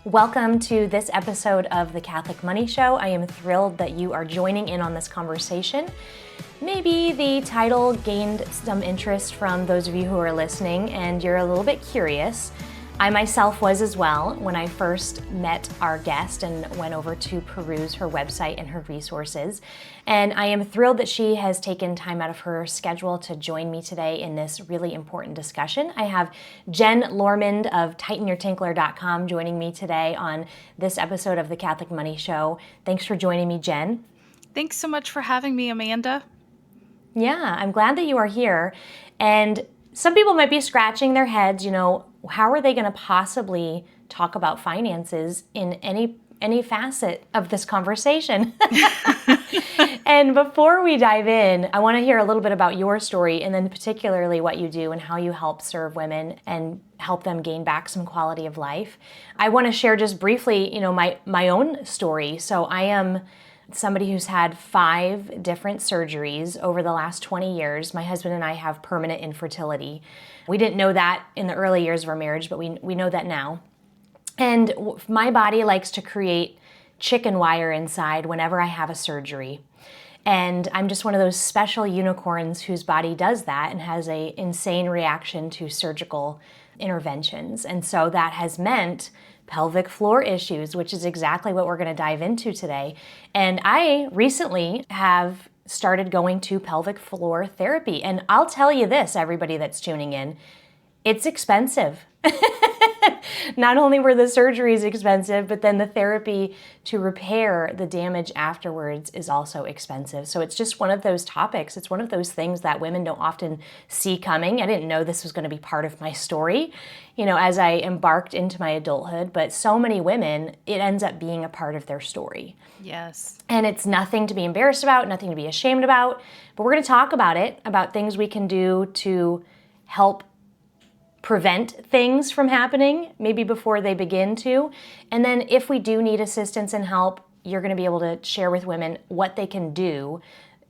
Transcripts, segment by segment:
Welcome to this episode of the Catholic Money Show. I am thrilled that you are joining in on this conversation. Maybe the title gained some interest from those of you who are listening and you're a little bit curious. I myself was as well when I first met our guest and went over to peruse her website and her resources. And I am thrilled that she has taken time out of her schedule to join me today in this really important discussion. I have Jen Lormand of TightenYourTinkler.com joining me today on this episode of the Catholic Money Show. Thanks for joining me, Jen. Thanks so much for having me, Amanda. Yeah, I'm glad that you are here. And some people might be scratching their heads, how are they going to possibly talk about finances in any facet of this conversation? And before we dive in, I want to hear a little bit about your story and then particularly what you do and how you help serve women and help them gain back some quality of life. I want to share just briefly, my own story. So I am somebody who's had 5 different surgeries over the last 20 years. My husband and I have permanent infertility. We didn't know that in the early years of our marriage, but we know that now. And my body likes to create chicken wire inside whenever I have a surgery. And I'm just one of those special unicorns whose body does that and has an insane reaction to surgical interventions. And so that has meant pelvic floor issues, which is exactly what we're going to dive into today. And I recently have started going to pelvic floor therapy. And I'll tell you this, everybody that's tuning in, it's expensive. Not only were the surgeries expensive, but then the therapy to repair the damage afterwards is also expensive. So it's just one of those topics. It's one of those things that women don't often see coming. I didn't know this was going to be part of my story, as I embarked into my adulthood, but so many women, it ends up being a part of their story. Yes. And it's nothing to be embarrassed about, nothing to be ashamed about, but we're going to talk about it, about things we can do to help prevent things from happening, maybe before they begin to. And then if we do need assistance and help, you're going to be able to share with women what they can do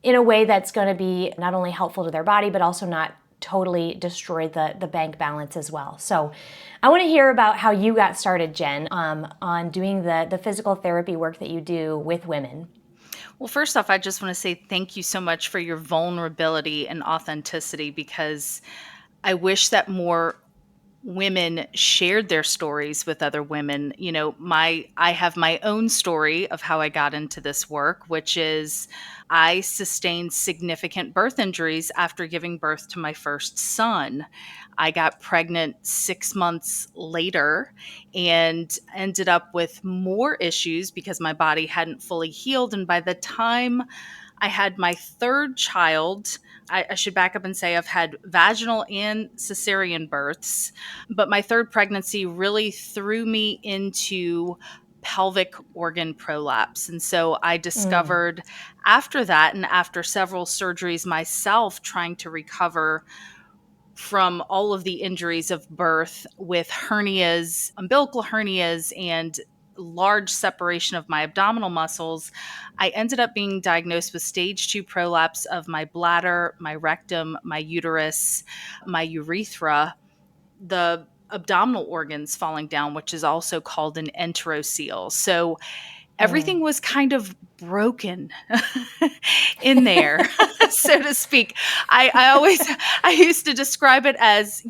in a way that's going to be not only helpful to their body, but also not totally destroy the bank balance as well. So I want to hear about how you got started, Jen, on doing the physical therapy work that you do with women. Well, first off, I just want to say thank you so much for your vulnerability and authenticity, because I wish that more women shared their stories with other women. I have my own story of how I got into this work, which is I sustained significant birth injuries after giving birth to my first son. I got pregnant 6 months later and ended up with more issues because my body hadn't fully healed. And by the time I had my third child, I should back up and say I've had vaginal and cesarean births, but my third pregnancy really threw me into pelvic organ prolapse. And so I discovered after that, and after several surgeries myself trying to recover from all of the injuries of birth with hernias, umbilical hernias, and large separation of my abdominal muscles, I ended up being diagnosed with stage 2 prolapse of my bladder, my rectum, my uterus, my urethra, the abdominal organs falling down, which is also called an enterocele. So everything was kind of broken in there, so to speak. I used to describe it as,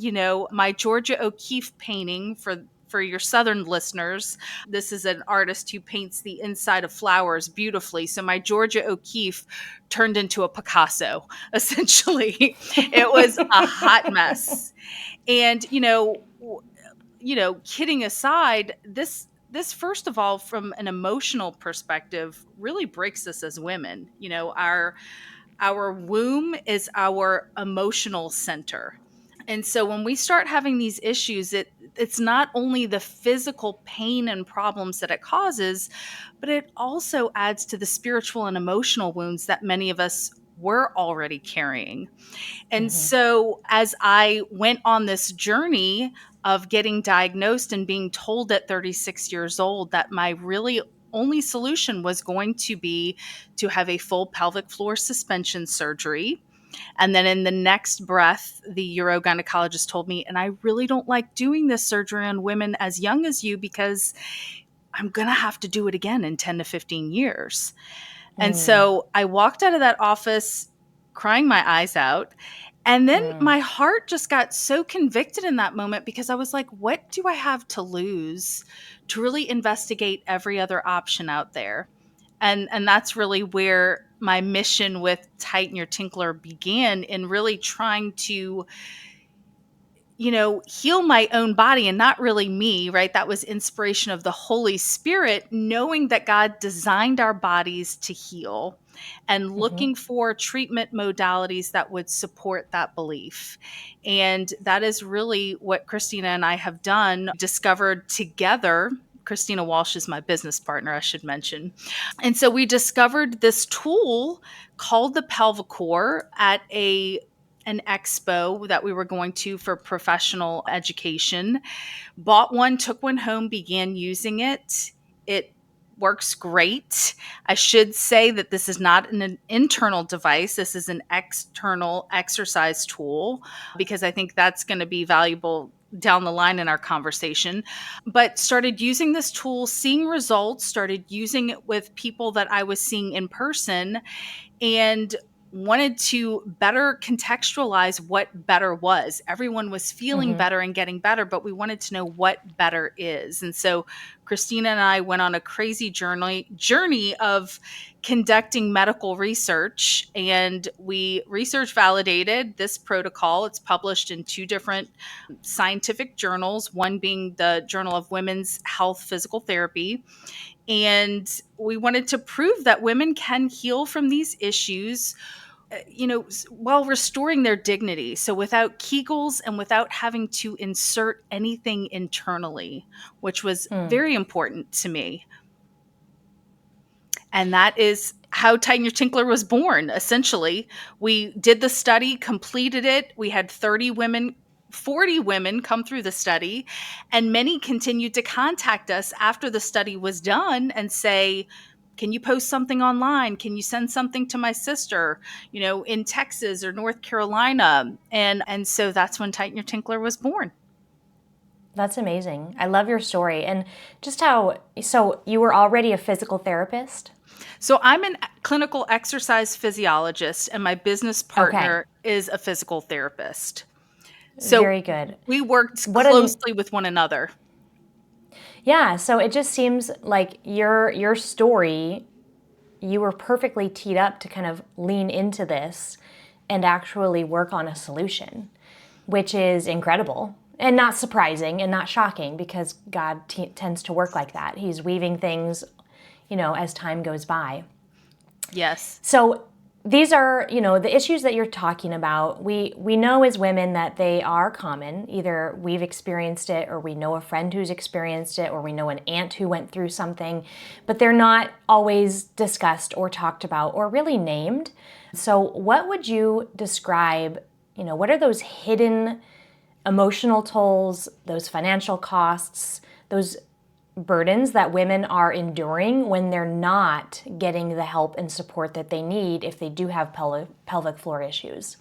my Georgia O'Keeffe painting for your Southern listeners. This is an artist who paints the inside of flowers beautifully. So my Georgia O'Keeffe turned into a Picasso, essentially. It was a hot mess. And, kidding aside, this first of all, from an emotional perspective, really breaks us as women. Our womb is our emotional center. And so when we start having these issues, it's not only the physical pain and problems that it causes, but it also adds to the spiritual and emotional wounds that many of us were already carrying. And so as I went on this journey of getting diagnosed and being told at 36 years old that my really only solution was going to be to have a full pelvic floor suspension surgery, And then in the next breath, the urogynecologist told me, and I really don't like doing this surgery on women as young as you because I'm going to have to do it again in 10 to 15 years. And Mm, so I walked out of that office crying my eyes out. And then mm, my heart just got so convicted in that moment because I was like, what do I have to lose to really investigate every other option out there? And that's really where my mission with Tighten Your Tinkler began, in really trying to, heal my own body, and not really me, right? That was inspiration of the Holy Spirit, knowing that God designed our bodies to heal and hmm. looking for treatment modalities that would support that belief. And that is really what Christina and I have done, discovered together. Christina Walsh is my business partner, I should mention. And so we discovered this tool called the Pelvic at an expo that we were going to for professional education. Bought one, took one home, began using it. It works great. I should say that this is not an internal device. This is an external exercise tool, because I think that's going to be valuable down the line in our conversation. But started using this tool, seeing results, started using it with people that I was seeing in person, and wanted to better contextualize what better was. Everyone was feeling Hmm. better and getting better, but we wanted to know what better is. And so Christina and I went on a crazy journey of conducting medical research, and we research validated this protocol. It's published in two different scientific journals, one being the Journal of Women's Health Physical Therapy. And we wanted to prove that women can heal from these issues, while restoring their dignity. So without Kegels and without having to insert anything internally, which was Mm. very important to me. And that is how Tighten Your Tinkler was born, essentially. We did the study, completed it. We had 30 women, 40 women come through the study, and many continued to contact us after the study was done and say, can you post something online? Can you send something to my sister, in Texas or North Carolina? And so that's when Tighten Your Tinkler was born. That's amazing. I love your story. And just so you were already a physical therapist? So I'm a clinical exercise physiologist, and my business Okay, partner is a physical therapist. So very good. we worked What an closely with one another. Yeah, so it just seems like your story, you were perfectly teed up to kind of lean into this and actually work on a solution, which is incredible and not surprising and not shocking because God tends to work like that. He's weaving things, as time goes by. Yes. So these are, the issues that you're talking about. We know as women that they are common. Either we've experienced it, or we know a friend who's experienced it, or we know an aunt who went through something, but they're not always discussed or talked about or really named. So what would you describe, what are those hidden emotional tolls, those financial costs, those burdens that women are enduring when they're not getting the help and support that they need if they do have pelvic floor issues?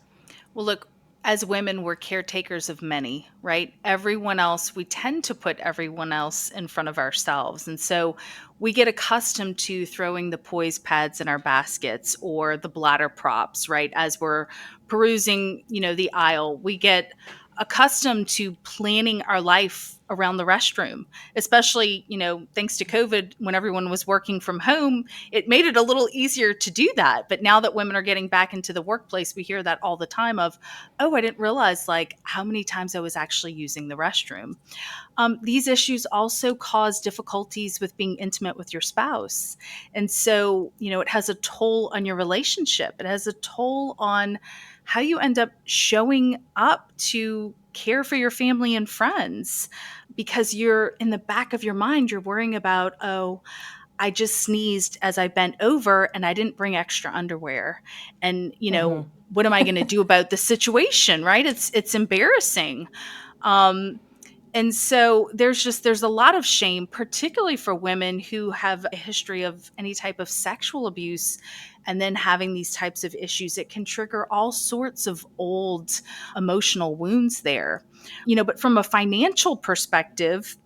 Well, look, as women, we're caretakers of many, right? Everyone else, we tend to put everyone else in front of ourselves. And so we get accustomed to throwing the poise pads in our baskets or the bladder props, right? As we're perusing, the aisle, we get accustomed to planning our life around the restroom, especially, thanks to COVID, when everyone was working from home, it made it a little easier to do that. But now that women are getting back into the workplace, we hear that all the time of, oh, I didn't realize like how many times I was actually using the restroom. These issues also cause difficulties with being intimate with your spouse. And so, it has a toll on your relationship. It has a toll on how you end up showing up to care for your family and friends, because you're in the back of your mind, you're worrying about, oh, I just sneezed as I bent over and I didn't bring extra underwear. And, what am I going to do about the situation? Right. It's embarrassing. Um, and so there's a lot of shame, particularly for women who have a history of any type of sexual abuse. and then having these types of issues, it can trigger all sorts of old emotional wounds there. But from a financial perspective,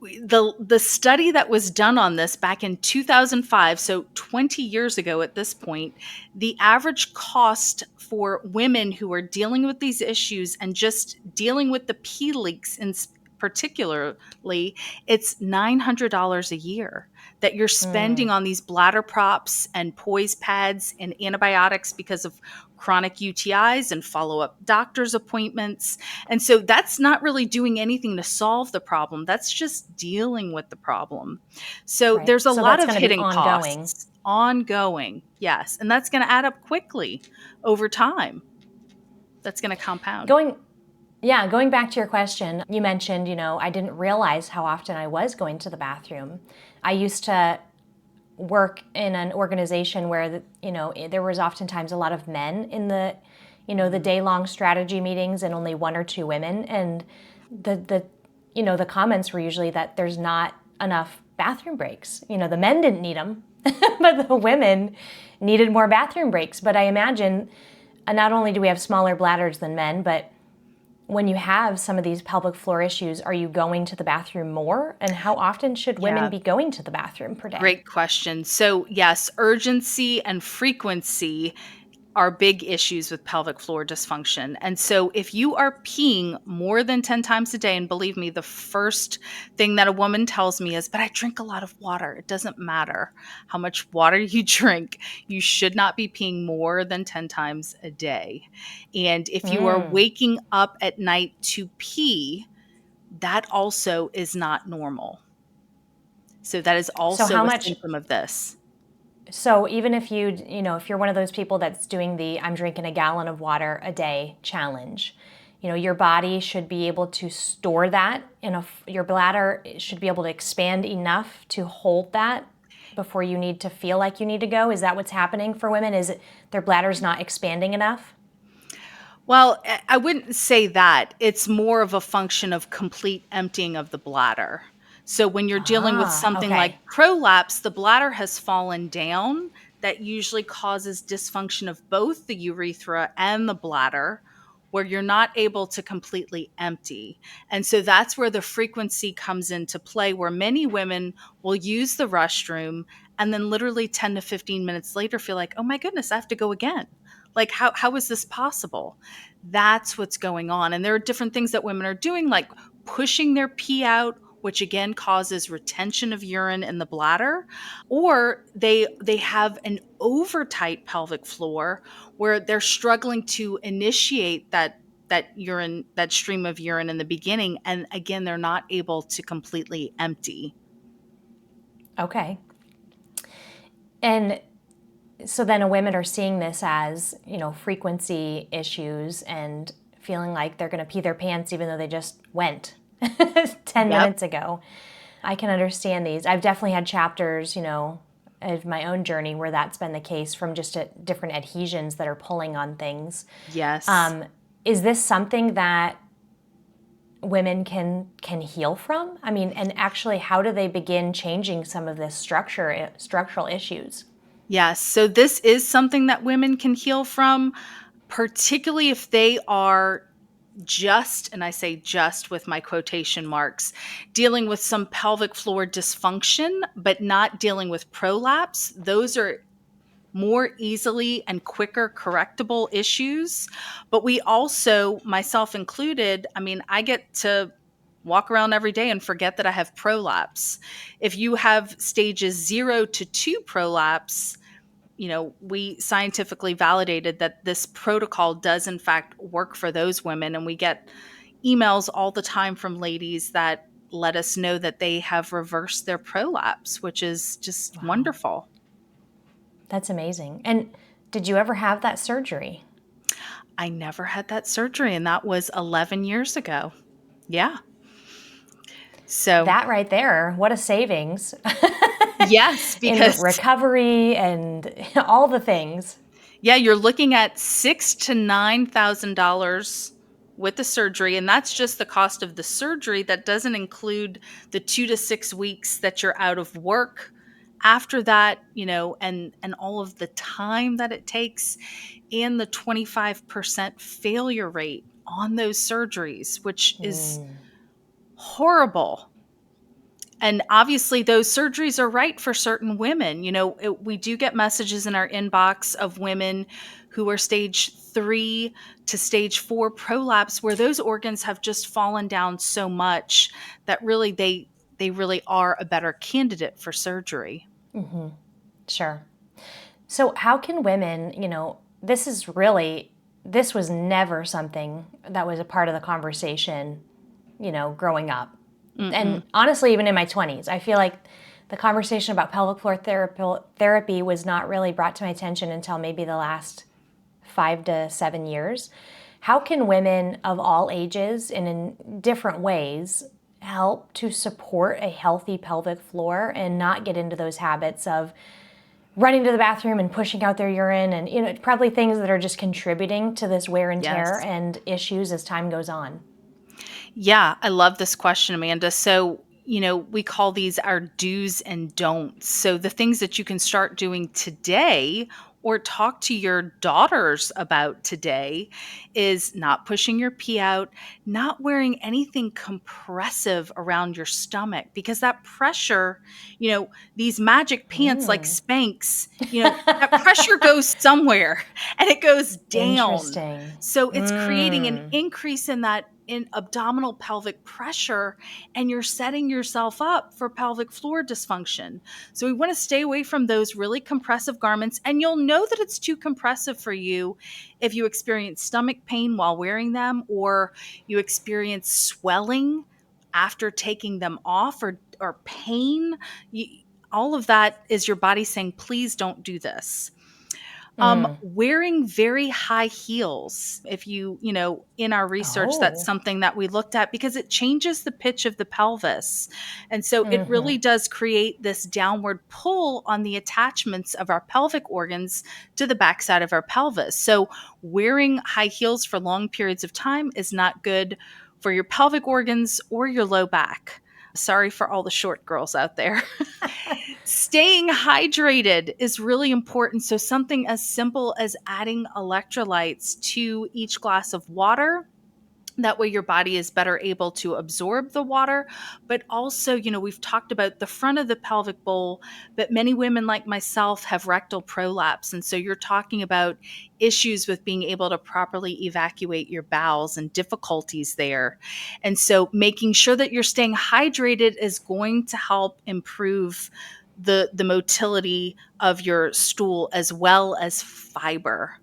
the study that was done on this back in 2005, so 20 years ago at this point, the average cost for women who are dealing with these issues and just dealing with the pee leaks in particularly, it's $900 a year that you're spending Mm, on these bladder props and poise pads and antibiotics because of chronic UTIs and follow-up doctor's appointments. And so that's not really doing anything to solve the problem. That's just dealing with the problem. So right. there's a So lot that's of going to be hidden ongoing. costs ongoing. Yes. And that's going to add up quickly over time. That's going to compound. Going Yeah, going back to your question, you mentioned, I didn't realize how often I was going to the bathroom. I used to work in an organization where, there was oftentimes a lot of men in the Mhm. day-long strategy meetings and only one or two women. And the comments were usually that there's not enough bathroom breaks. The men didn't need them, but the women needed more bathroom breaks. But I imagine not only do we have smaller bladders than men, but when you have some of these pelvic floor issues, are you going to the bathroom more? And how often should women Yeah. be going to the bathroom per day? Great question. So, yes, urgency and frequency are big issues with pelvic floor dysfunction. And so, if you are peeing more than 10 times a day, and believe me, the first thing that a woman tells me is, but I drink a lot of water. It doesn't matter how much water you drink. You should not be peeing more than 10 times a day. And if you are Mm. waking up at night to pee, that also is not normal. So, that is So also how a much? symptom of this. So even if if you're one of those people that's doing the I'm drinking a gallon of water a day challenge, your body should be able to store that your bladder should be able to expand enough to hold that before you need to feel like you need to go. Is that what's happening for women? Is it their bladder's not expanding enough? Well, I wouldn't say that. It's more of a function of complete emptying of the bladder. So when you're dealing with Ah, something like okay. prolapse, the bladder has fallen down. That usually causes dysfunction of both the urethra and the bladder, where you're not able to completely empty. And so that's where the frequency comes into play, where many women will use the restroom and then literally 10 to 15 minutes later feel like, oh my goodness, I have to go again. Like, how is this possible? That's what's going on. And there are different things that women are doing, like pushing their pee out, which again causes retention of urine in the bladder, or they have an over tight pelvic floor where they're struggling to initiate that stream of urine in the beginning, and again they're not able to completely empty. Okay. And so then women are seeing this as, frequency issues and feeling like they're going to pee their pants even though they just went 10 Yep. minutes ago. I can understand these. I've definitely had chapters, of my own journey where that's been the case from just different adhesions that are pulling on things. Yes. Is this something that women can heal from? I mean, and actually, how do they begin changing some of this structural issues? Yes. So this is something that women can heal from, particularly if they are just, and I say just with my quotation marks, dealing with some pelvic floor dysfunction, but not dealing with prolapse. Those are more easily and quicker correctable issues. But we also, myself included, I mean, I get to walk around every day and forget that I have prolapse. If you have stages 0 to 2 prolapse, we scientifically validated that this protocol does in fact work for those women. And we get emails all the time from ladies that let us know that they have reversed their prolapse, which is just Wow, wonderful. that's amazing. And did you ever have that surgery? I never had that surgery, and that was 11 years ago. Yeah. So, That right there, what a savings yes, in because recovery and all the things. yeah, you're looking at $6,000 to $9,000 with the surgery, and that's just the cost of the surgery. That doesn't include the 2 to 6 weeks that you're out of work after that, and all of the time that it takes and the 25% failure rate on those surgeries, which is Mm. horrible. And obviously, those surgeries are right for certain women. We do get messages in our inbox of women who are stage 3 to stage 4 prolapse, where those organs have just fallen down so much that really they really are a better candidate for surgery. Hmm. Sure. So, how can women, this was never something that was a part of the conversation, growing up. And Mm-mm. honestly, even in my 20s, I feel like the conversation about pelvic floor therapy was not really brought to my attention until maybe the last 5 to 7 years. How can women of all ages and in different ways help to support a healthy pelvic floor and not get into those habits of running to the bathroom and pushing out their urine and probably things that are just contributing to this wear and tear Yes. and issues as time goes on? Yeah, I love this question, Amanda. So, we call these our do's and don'ts. So, the things that you can start doing today or talk to your daughters about today is not pushing your pee out, not wearing anything compressive around your stomach, because that pressure, these magic pants like Mm. Spanx, that pressure goes somewhere and it goes down. Interesting. So it's creating an Mm. increase in that in abdominal pelvic pressure, and you're setting yourself up for pelvic floor dysfunction. So we want to stay away from those really compressive garments, and you'll know that it's too compressive for you if you experience stomach pain while wearing them, or you experience swelling after taking them off, or pain. You, all of that is your body saying, please don't do this. Mm. Wearing very high heels. If in our research, that's Oh. something that we looked at because it changes the pitch of the pelvis. And so it Mm-hmm. really does create this downward pull on the attachments of our pelvic organs to the backside of our pelvis. So wearing high heels for long periods of time is not good for your pelvic organs or your low back. Sorry for all the short girls out there. Staying hydrated is really important. So, something as simple as adding electrolytes to each glass of water. That way, your body is better able to absorb the water. But also, we've talked about the front of the pelvic bowl, but many women like myself have rectal prolapse. And so, you're talking about issues with being able to properly evacuate your bowels and difficulties there. And so, making sure that you're staying hydrated is going to help improve the motility of your stool, as well as fiber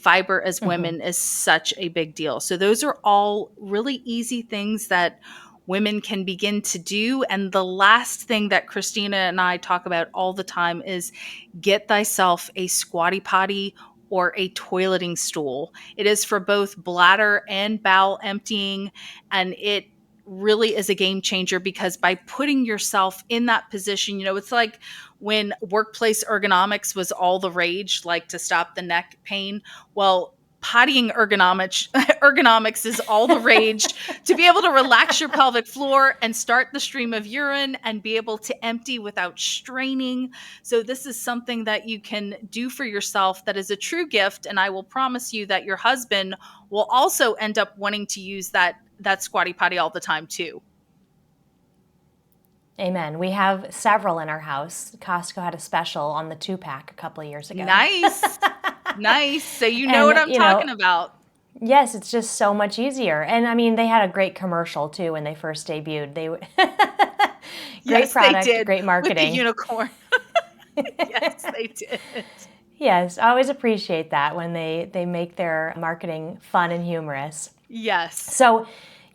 as Mm-hmm. women is such a big deal. So those are all really easy things that women can begin to do. And the last thing that Christina and I talk about all the time is get thyself a squatty potty or a toileting stool. It is for both bladder and bowel emptying, and it really is a game changer, because by putting yourself in that position, it's like when workplace ergonomics was all the rage, like to stop the neck pain. Well, pottying ergonomics is all the rage to be able to relax your pelvic floor and start the stream of urine and be able to empty without straining. So this is something that you can do for yourself that is a true gift, and I will promise you that your husband will also end up wanting to use that squatty potty all the time too. Amen. We have several in our house. Costco had a special on the 2-pack a couple of years ago. Nice. Nice. So you know what And, I'm talking about. yes, it's just so much easier. And I mean, they had a great commercial too when they first debuted. Great Yes, they product, did, great with the marketing. unicorn. Yes, they did. Yes, I always appreciate that when they make their marketing fun and humorous. Yes. So,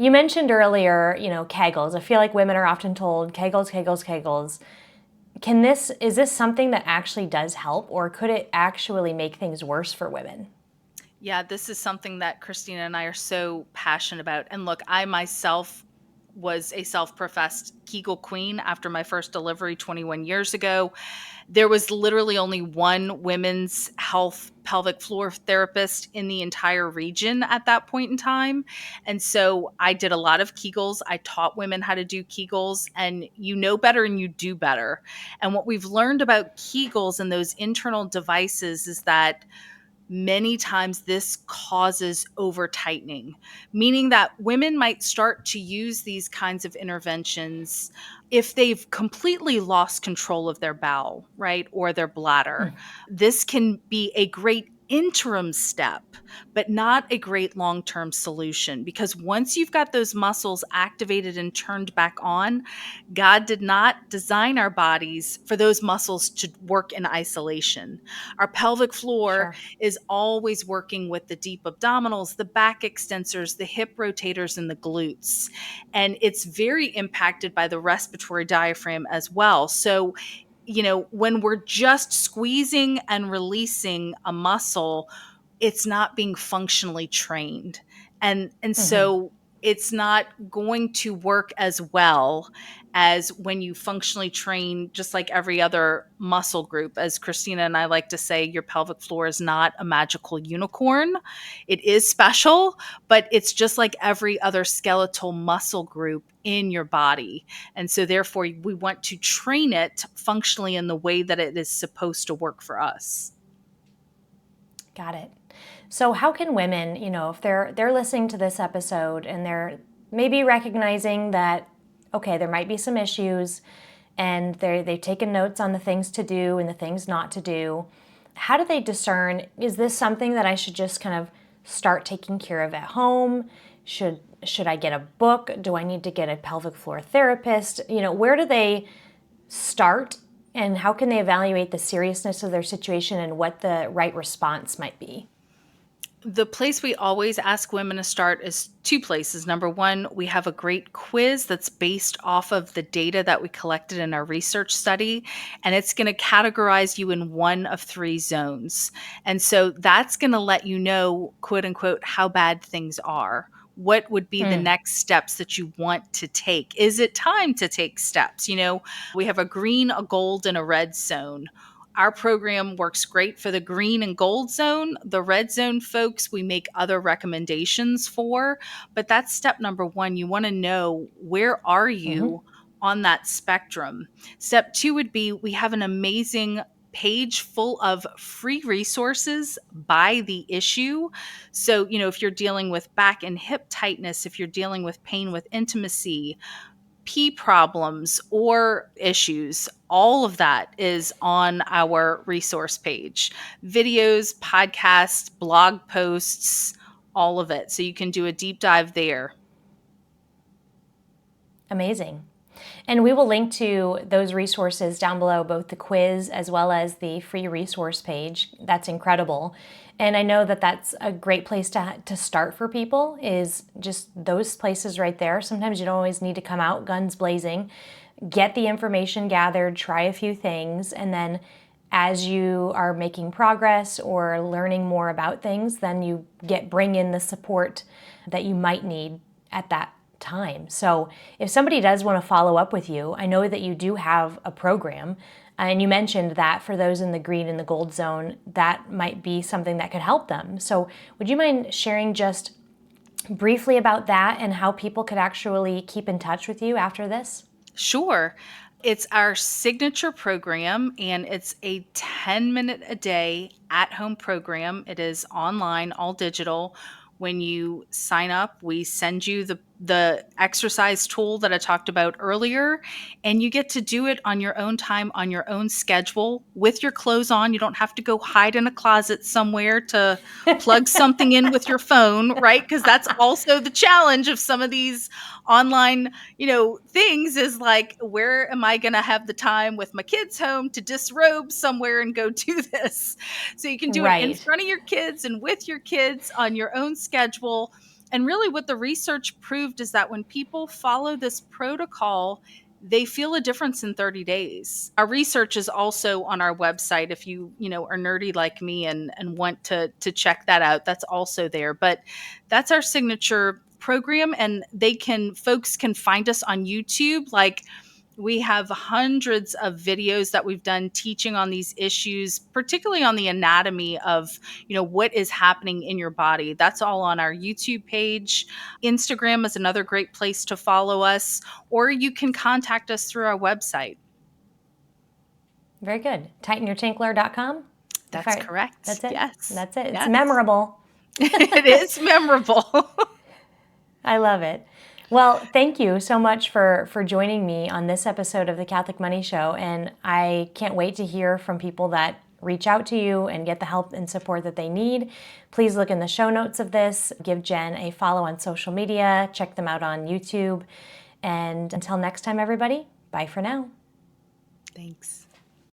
you mentioned earlier, Kegels. I feel like women are often told Kegels, Kegels, Kegels. Is this something that actually does help, or could it actually make things worse for women? Yeah, this is something that Christina and I are so passionate about. And look, I myself was a self-professed Kegel queen after my first delivery 21 years ago. There was literally only one women's health pelvic floor therapist in the entire region at that point in time. And so I did a lot of Kegels. I taught women how to do Kegels, and you know better and you do better. And what we've learned about Kegels and those internal devices is that many times this causes over tightening, meaning that women might start to use these kinds of interventions if they've completely lost control of their bowel, right, or their bladder. This can be a great interim step, but not a great long term solution, because once you've got those muscles activated and turned back on, God did not design our bodies for those muscles to work in isolation. Our pelvic floor Sure. is always working with the deep abdominals, the back extensors, the hip rotators, and the glutes. And it's very impacted by the respiratory diaphragm as well. So, when we're just squeezing and releasing a muscle, it's not being functionally trained. And Hmm. so it's not going to work as well as when you functionally train just like every other muscle group. As Christina and I like to say, your pelvic floor is not a magical unicorn. It is special, but it's just like every other skeletal muscle group in your body. And so therefore we want to train it functionally in the way that it is supposed to work for us. Got it. So how can women, if they're listening to this episode and they're maybe recognizing that, okay, there might be some issues and they've taken notes on the things to do and the things not to do, how do they discern, is this something that I should just kind of start taking care of at home? Should I get a book? Do I need to get a pelvic floor therapist? Where do they start, and how can they evaluate the seriousness of their situation and what the right response might be? The place we always ask women to start is two places. Number one, we have a great quiz that's based off of the data that we collected in our research study, and it's going to categorize you in one of three zones. And so that's going to let you know, quote unquote, how bad things are. What would be the Mm. next steps that you want to take? Is it time to take steps? We have a green, a gold, and a red zone. Our program works great for the green and gold zone. The red zone folks, we make other recommendations for, but that's step number one. You want to know, where are Hmm. you on that spectrum? Step two would be, we have an amazing page full of free resources by the issue. So, if you're dealing with back and hip tightness, if you're dealing with pain with intimacy, pee problems or issues, all of that is on our resource page. Videos, podcasts, blog posts, all of it. So you can do a deep dive there. Amazing. And we will link to those resources down below, both the quiz as well as the free resource page. That's incredible. And I know that that's a great place to start for people, is just those places right there. Sometimes you don't always need to come out guns blazing. Get the information gathered, try a few things, and then as you are making progress or learning more about things, then you bring in the support that you might need at that time. So if somebody does want to follow up with you, I know that you do have a program, and you mentioned that for those in the green and the gold zone, that might be something that could help them. So would you mind sharing just briefly about that and how people could actually keep in touch with you after this? Sure. It's our signature program, and it's a 10-minute a day at home program. It is online, all digital. When you sign up, we send you the exercise tool that I talked about earlier, and you get to do it on your own time, on your own schedule, with your clothes on. You don't have to go hide in a closet somewhere to plug something in with your phone, right? Because that's also the challenge of some of these online things, is like, where am I going to have the time with my kids home to disrobe somewhere and go do this? So you can do it in Right. front of your kids and with your kids on your own schedule. And really, what the research proved is that when people follow this protocol, they feel a difference in 30 days. Our research is also on our website. If you are nerdy like me and want to check that out, that's also there. But that's our signature program, and folks can find us on YouTube. Like, we have hundreds of videos that we've done teaching on these issues, particularly on the anatomy of, what is happening in your body. That's all on our YouTube page. Instagram is another great place to follow us, or you can contact us through our website. Very good. TightenYourTinkler.com? That's correct. That's it? Yes. That's it. It's Yes. memorable. It is memorable. I love it. Well, thank you so much for joining me on this episode of the Catholic Money Show, and I can't wait to hear from people that reach out to you and get the help and support that they need. Please look in the show notes of this. Give Jen a follow on social media. Check them out on YouTube. And until next time, everybody, bye for now. Thanks.